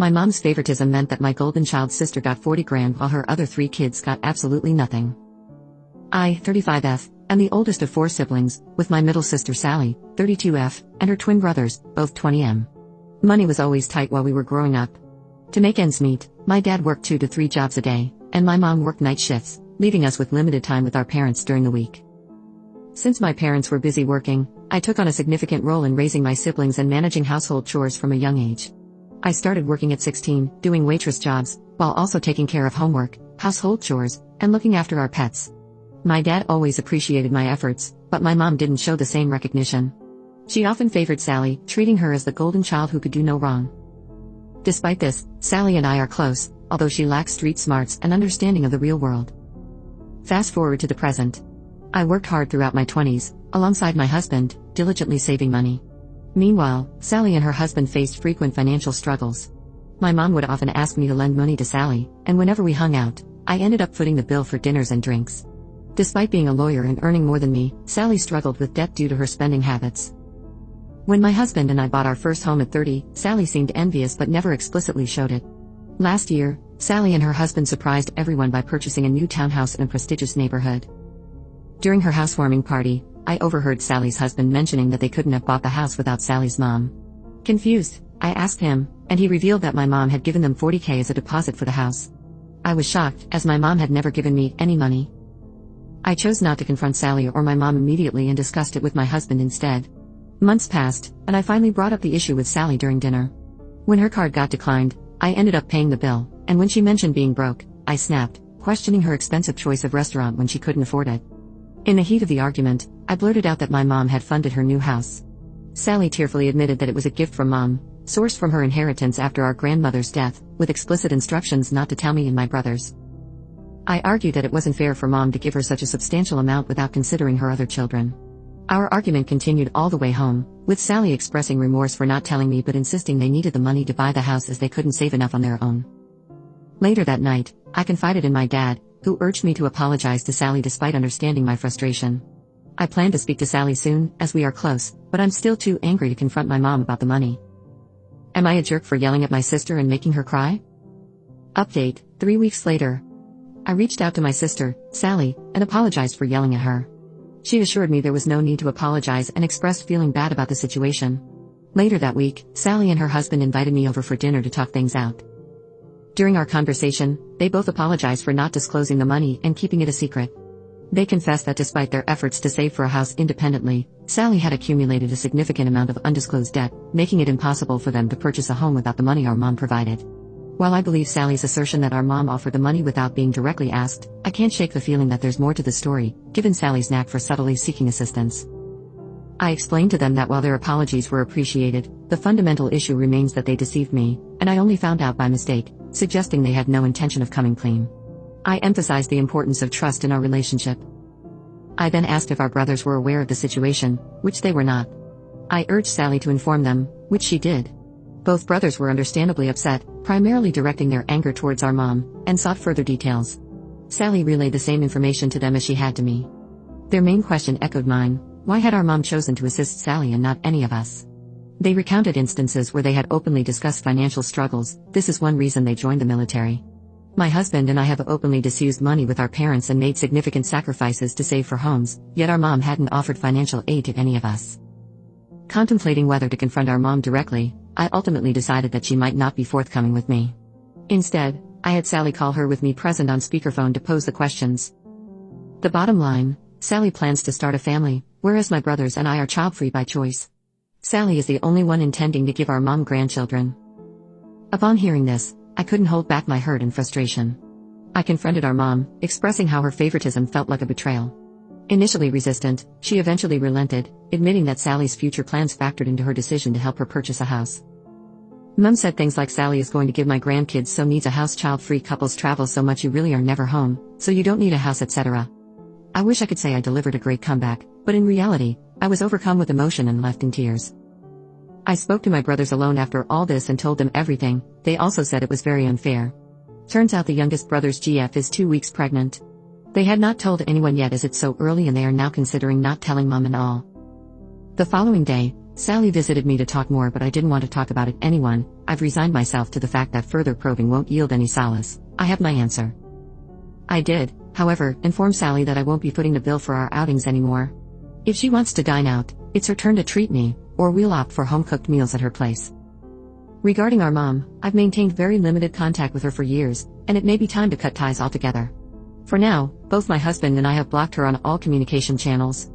My mom's favoritism meant that my golden child sister got 40 grand while her other 3 kids got absolutely nothing. I, 35F, am the oldest of 4 siblings, with my middle sister Sally, 32F, and her twin brothers, both 20M. Money was always tight while we were growing up. To make ends meet, my dad worked 2 to 3 jobs a day, and my mom worked night shifts, leaving us with limited time with our parents during the week. Since my parents were busy working, I took on a significant role in raising my siblings and managing household chores from a young age. I started working at 16, doing waitress jobs, while also taking care of homework, household chores, and looking after our pets. My dad always appreciated my efforts, but my mom didn't show the same recognition. She often favored Sally, treating her as the golden child who could do no wrong. Despite this, Sally and I are close, although she lacks street smarts and understanding of the real world. Fast forward to the present. I worked hard throughout my 20s, alongside my husband, diligently saving money. Meanwhile, Sally and her husband faced frequent financial struggles. My mom would often ask me to lend money to Sally, and whenever we hung out, I ended up footing the bill for dinners and drinks. Despite being a lawyer and earning more than me, Sally struggled with debt due to her spending habits. When my husband and I bought our first home at 30, Sally seemed envious but never explicitly showed it. Last year, Sally and her husband surprised everyone by purchasing a new townhouse in a prestigious neighborhood. During her housewarming party, I overheard Sally's husband mentioning that they couldn't have bought the house without Sally's mom. Confused, I asked him, and he revealed that my mom had given them $40,000 as a deposit for the house. I was shocked, as my mom had never given me any money. I chose not to confront Sally or my mom immediately and discussed it with my husband instead. Months passed, and I finally brought up the issue with Sally during dinner. When her card got declined, I ended up paying the bill, and when she mentioned being broke, I snapped, questioning her expensive choice of restaurant when she couldn't afford it. In the heat of the argument, I blurted out that my mom had funded her new house. Sally tearfully admitted that it was a gift from mom, sourced from her inheritance after our grandmother's death, with explicit instructions not to tell me and my brothers. I argued that it wasn't fair for mom to give her such a substantial amount without considering her other children. Our argument continued all the way home, with Sally expressing remorse for not telling me but insisting they needed the money to buy the house as they couldn't save enough on their own. Later that night, I confided in my dad, who urged me to apologize to Sally despite understanding my frustration. I plan to speak to Sally soon, as we are close, but I'm still too angry to confront my mom about the money. Am I a jerk for yelling at my sister and making her cry? Update, 3 weeks later. I reached out to my sister, Sally, and apologized for yelling at her. She assured me there was no need to apologize and expressed feeling bad about the situation. Later that week, Sally and her husband invited me over for dinner to talk things out. During our conversation, they both apologized for not disclosing the money and keeping it a secret. They confessed that despite their efforts to save for a house independently, Sally had accumulated a significant amount of undisclosed debt, making it impossible for them to purchase a home without the money our mom provided. While I believe Sally's assertion that our mom offered the money without being directly asked, I can't shake the feeling that there's more to the story, given Sally's knack for subtly seeking assistance. I explained to them that while their apologies were appreciated, the fundamental issue remains that they deceived me, and I only found out by mistake, suggesting they had no intention of coming clean. I emphasized the importance of trust in our relationship. I then asked if our brothers were aware of the situation, which they were not. I urged Sally to inform them, which she did. Both brothers were understandably upset, primarily directing their anger towards our mom, and sought further details. Sally relayed the same information to them as she had to me. Their main question echoed mine: why had our mom chosen to assist Sally and not any of us? They recounted instances where they had openly discussed financial struggles. This is one reason they joined the military. My husband and I have openly disused money with our parents and made significant sacrifices to save for homes, yet our mom hadn't offered financial aid to any of us. Contemplating whether to confront our mom directly, I ultimately decided that she might not be forthcoming with me. Instead, I had Sally call her with me present on speakerphone to pose the questions. The bottom line: Sally plans to start a family, whereas my brothers and I are child-free by choice. Sally is the only one intending to give our mom grandchildren. Upon hearing this, I couldn't hold back my hurt and frustration. I confronted our mom, expressing how her favoritism felt like a betrayal. Initially resistant, she eventually relented, admitting that Sally's future plans factored into her decision to help her purchase a house. Mom said things like, "Sally is going to give my grandkids, so needs a house, child-free couples travel so much you really are never home, so you don't need a house, etc." I wish I could say I delivered a great comeback, but in reality, I was overcome with emotion and left in tears. I spoke to my brothers alone after all this and told them everything. They also said it was very unfair. Turns out the youngest brother's GF is 2 weeks pregnant. They had not told anyone yet as it's so early, and they are now considering not telling mom and all. The following day, Sally visited me to talk more, but I didn't want to talk about it anyone. I've resigned myself to the fact that further probing won't yield any solace. I have my answer. I did, however, inform Sally that I won't be footing the bill for our outings anymore. If she wants to dine out, it's her turn to treat me, or we'll opt for home-cooked meals at her place. Regarding our mom, I've maintained very limited contact with her for years, and it may be time to cut ties altogether. For now, both my husband and I have blocked her on all communication channels.